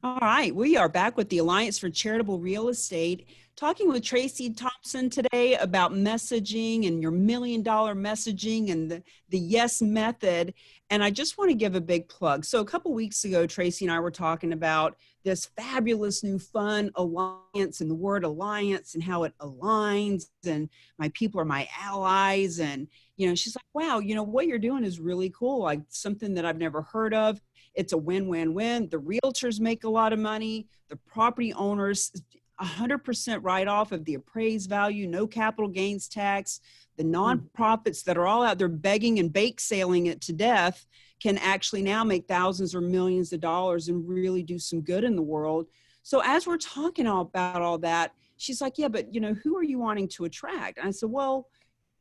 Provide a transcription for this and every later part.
All right, we are back with the Alliance for Charitable Real Estate, talking with Tracey Thompson today about messaging and your $1 million messaging and the yes method. And I just want to give a big plug. So a couple weeks ago, Tracey and I were talking about this fabulous new fun alliance and the word alliance and how it aligns and my people are my allies. And, she's like, wow, what you're doing is really cool. Like something that I've never heard of. It's a win-win-win. The realtors make a lot of money. The property owners, 100% write-off of the appraised value, no capital gains tax. The nonprofits that are all out there begging and bake sailing it to death can actually now make thousands or millions of dollars and really do some good in the world. So as we're talking about all that, she's like, yeah, but who are you wanting to attract? And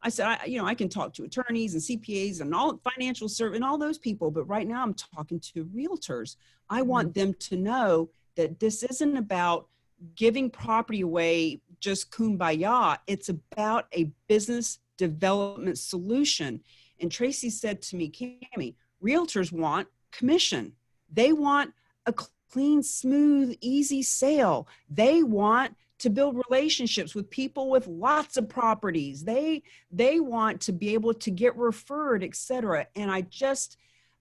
I said, I can talk to attorneys and CPAs and all financial service and all those people, but right now I'm talking to realtors. I want them to know that this isn't about giving property away just kumbaya. It's about a business development solution. And Tracey said to me, Cammie, realtors want commission. They want a clean, smooth, easy sale. They want to build relationships with people with lots of properties. They want to be able to get referred, etc. And I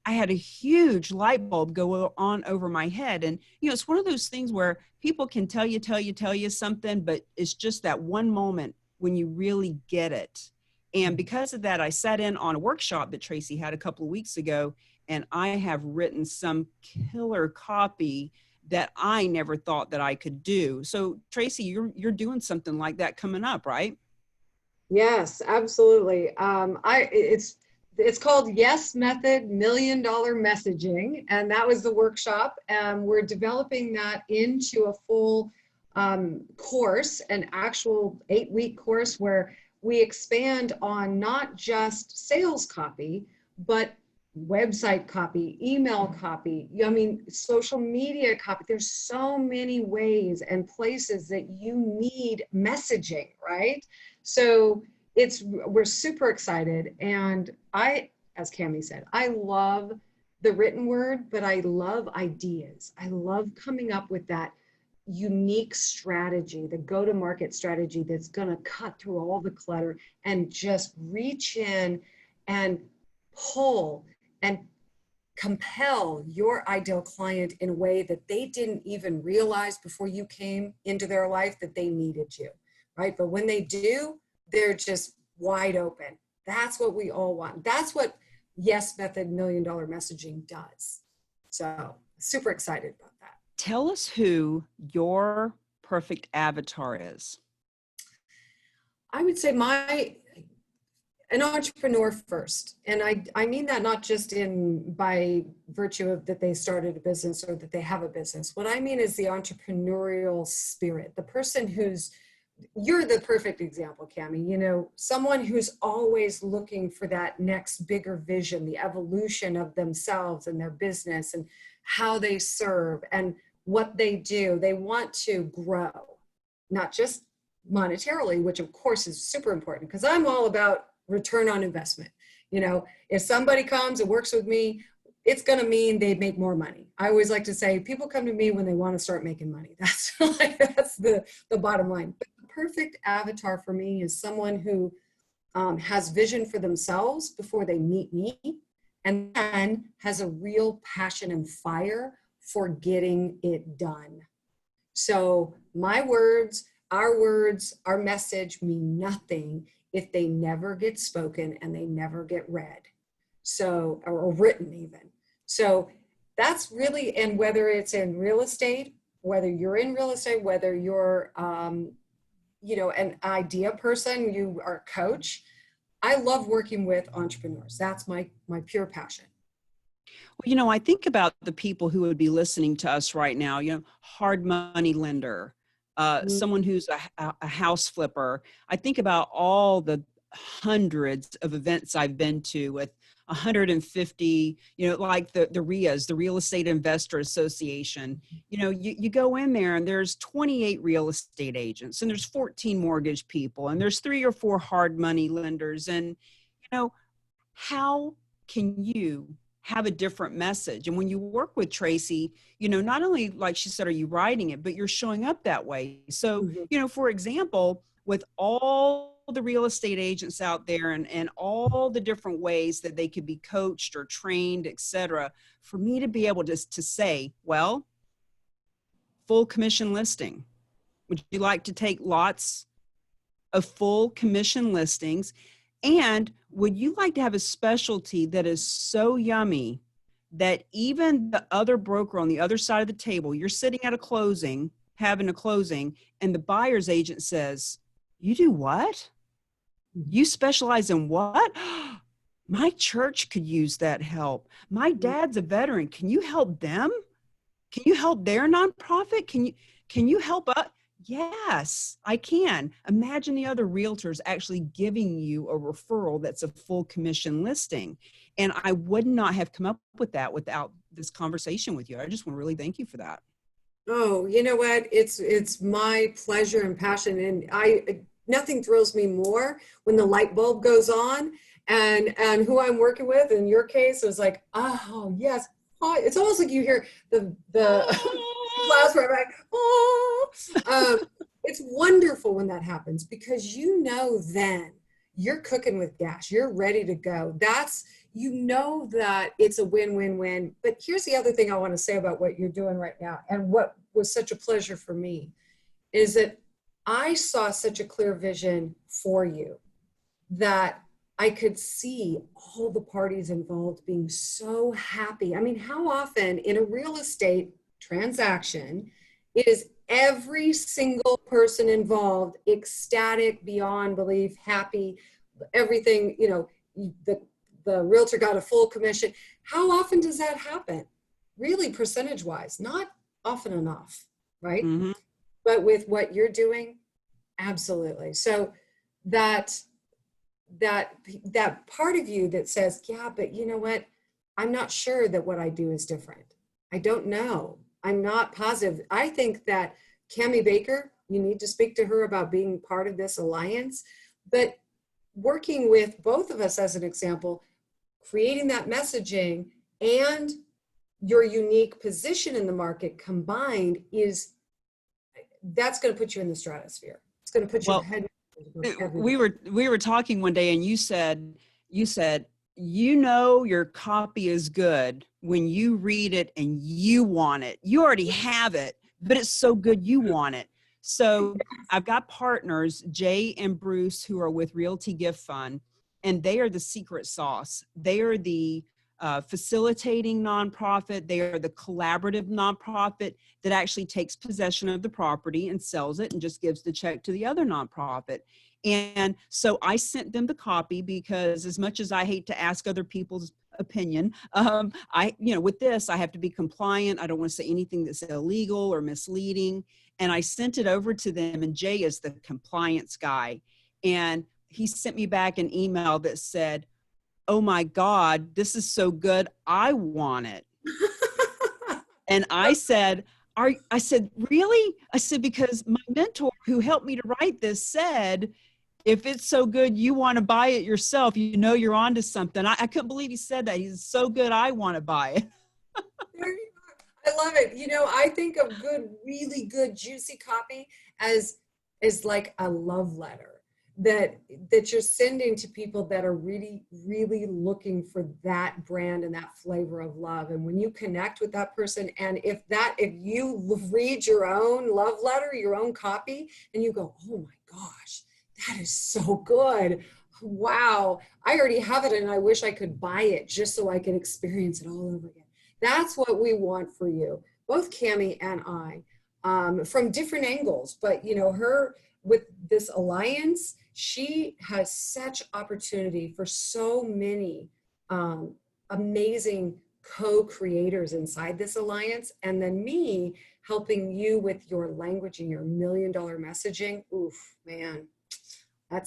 had a huge light bulb go on over my head. And, it's one of those things where people can tell you something, but it's just that one moment when you really get it. And because of that, I sat in on a workshop that Tracey had a couple of weeks ago, and I have written some killer copy that I never thought that I could do. So Tracey, you're doing something like that coming up, right? Yes, absolutely. It's called Yes Method $1 Million Messaging, and that was the workshop. We're developing that into a full course, an actual 8-week course where we expand on not just sales copy, but website copy, email copy, social media copy. There's so many ways and places that you need messaging, right? So we're super excited. And as Cammie said, I love the written word, but I love ideas. I love coming up with that unique strategy, the go-to-market strategy that's going to cut through all the clutter and just reach in and pull and compel your ideal client in a way that they didn't even realize before you came into their life that they needed you, right? But when they do, they're just wide open. That's what we all want. That's what Yes Method $1 Million Messaging does. So super excited about that. Tell us who your perfect avatar is. I would say an entrepreneur first. And I mean that not just by virtue of that they started a business or that they have a business. What I mean is the entrepreneurial spirit, the person you're the perfect example, Cammie, someone who's always looking for that next bigger vision, the evolution of themselves and their business and how they serve and what they do. They want to grow, not just monetarily, which of course is super important because I'm all about return on investment. If somebody comes and works with me, it's going to mean they make more money. I always like to say people come to me when they want to start making money. That's the bottom line. But the perfect avatar for me is someone who has vision for themselves before they meet me and then has a real passion and fire for getting it done. So our words, our message mean nothing if they never get spoken and they never get read. So, or written even. So that's really, and whether it's in real estate, whether you're in real estate, whether you're, an idea person, you are a coach. I love working with entrepreneurs. That's my pure passion. Well, I think about the people who would be listening to us right now, hard money lender, someone who's a house flipper. I think about all the hundreds of events I've been to with 150, like the RIAs, the Real Estate Investor Association. You go in there and there's 28 real estate agents and there's 14 mortgage people and there's 3 or 4 hard money lenders. And, how can you have a different message. And when you work with Tracey, not only, like she said, are you writing it, but you're showing up that way. So, Mhm. for example, with all the real estate agents out there and all the different ways that they could be coached or trained, et cetera, for me to be able to say, well, full commission listing. Would you like to take lots of full commission listings? And would you like to have a specialty that is so yummy that even the other broker on the other side of the table, you're sitting at a closing, having a closing, and the buyer's agent says, you do what? You specialize in what? My church could use that help. My dad's a veteran. Can you help them? Can you help their nonprofit? Can you help us? Yes, I can. Imagine the other realtors actually giving you a referral that's a full commission listing. And I would not have come up with that without this conversation with you. I just want to really thank you for that. Oh, you know what? It's my pleasure and passion, and nothing thrills me more when the light bulb goes on, and who I'm working with. In your case, it was like, oh yes, oh, it's almost like you hear the clouds right back. Oh, it's wonderful when that happens, because then you're cooking with gas. You're ready to go. That it's a win-win-win. But here's the other thing I want to say about what you're doing right now, and what was such a pleasure for me, is that I saw such a clear vision for you that I could see all the parties involved being so happy. I mean, how often in a real estate transaction is every single person involved ecstatic, beyond belief, happy, everything, the realtor got a full commission. How often does that happen? Really, percentage wise, not often enough, right? Mm-hmm. But with what you're doing, absolutely. So that part of you that says, yeah, but you know what? I'm not sure that what I do is different. I don't know. I'm not positive. I think that Cammie Baker, you need to speak to her about being part of this alliance. But working with both of us, as an example, creating that messaging and your unique position in the market combined, that's going to put you in the stratosphere. It's going to put your head. We were talking one day, and you said your copy is good when you read it and you want it. You already have it, but it's so good you want it. So I've got partners, Jay and Bruce, who are with Realty Gift Fund, and they are the secret sauce. They are the facilitating nonprofit. They are the collaborative nonprofit that actually takes possession of the property and sells it and just gives the check to the other nonprofit. And so I sent them the copy, because as much as I hate to ask other people's opinion, with this, I have to be compliant. I don't want to say anything that's illegal or misleading. And I sent it over to them, and Jay is the compliance guy. And he sent me back an email that said, oh my God, this is so good, I want it. And I said, really? I said, because my mentor who helped me to write this said, if it's so good, you want to buy it yourself, you're onto something. I couldn't believe he said that. He's so good, I want to buy it. I love it. I think of really good, juicy copy as like a love letter that you're sending to people that are really, really looking for that brand and that flavor of love. And when you connect with that person, and if you read your own love letter, your own copy, and you go, oh my gosh, that is so good. Wow, I already have it, and I wish I could buy it just so I could experience it all over again. That's what we want for you, both Cammie and I, from different angles. But her with this alliance, she has such opportunity for so many amazing co-creators inside this alliance. And then me helping you with your language and your $1 million messaging. Oof, man.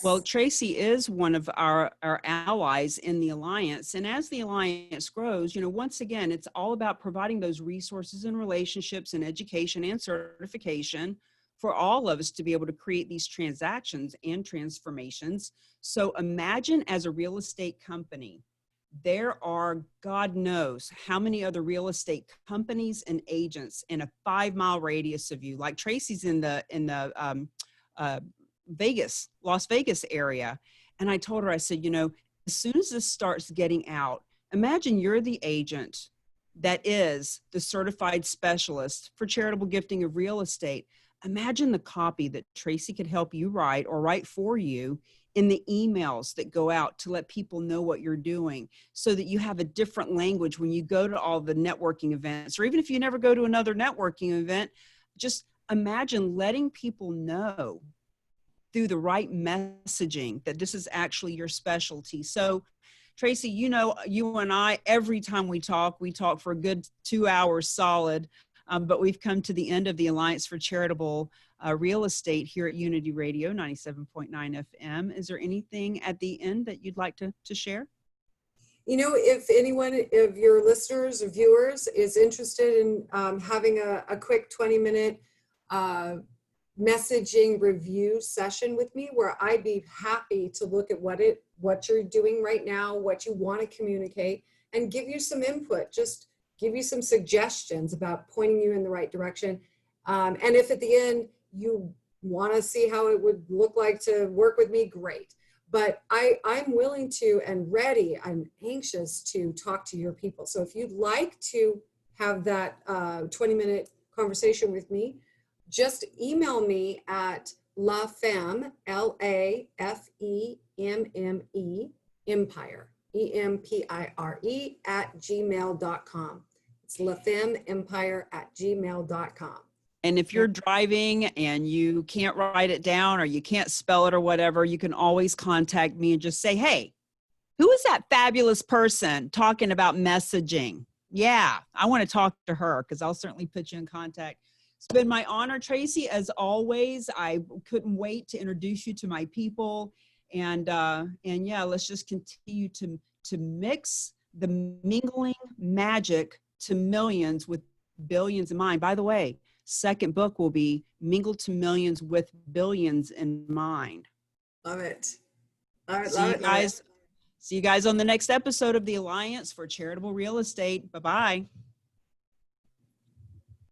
Well, Tracey is one of our allies in the alliance. And as the alliance grows, once again, it's all about providing those resources and relationships and education and certification for all of us to be able to create these transactions and transformations. So imagine, as a real estate company, there are, God knows how many other real estate companies and agents in a 5-mile radius of you. Like Tracey's in the Las Vegas area. And I told her, I said, as soon as this starts getting out, imagine you're the agent that is the certified specialist for charitable gifting of real estate. Imagine the copy that Tracey could help you write or write for you in the emails that go out to let people know what you're doing, so that you have a different language when you go to all the networking events, or even if you never go to another networking event. Just imagine letting people know through the right messaging that this is actually your specialty. So Tracey, you and I, every time we talk for a good 2 hours solid, but we've come to the end of the Alliance for Charitable Real Estate here at Unity Radio 97.9 FM. Is there anything at the end that you'd like to share? If anyone of your listeners or viewers is interested in having a quick 20-minute messaging review session with me, where I'd be happy to look at what you're doing right now, what you want to communicate, and give you some input, just give you some suggestions about pointing you in the right direction. And if at the end you want to see how it would look like to work with me, great. But I'm willing to and ready, I'm anxious to talk to your people. So if you'd like to have that 20-minute conversation with me, just email me at lafemme, LAFEMME, Empire, EMPIRE @gmail.com. It's lafemmeempire@gmail.com. And if you're driving and you can't write it down or you can't spell it or whatever, you can always contact me and just say, hey, who is that fabulous person talking about messaging? Yeah, I want to talk to her, because I'll certainly put you in contact. It's been my honor, Tracey, as always. I couldn't wait to introduce you to my people. And yeah, let's just continue to mix the mingling magic to millions with billions in mind. By the way, second book will be Mingle to Millions with Billions in Mind. Love it. All right, See you guys on the next episode of the Alliance for Charitable Real Estate. Bye-bye.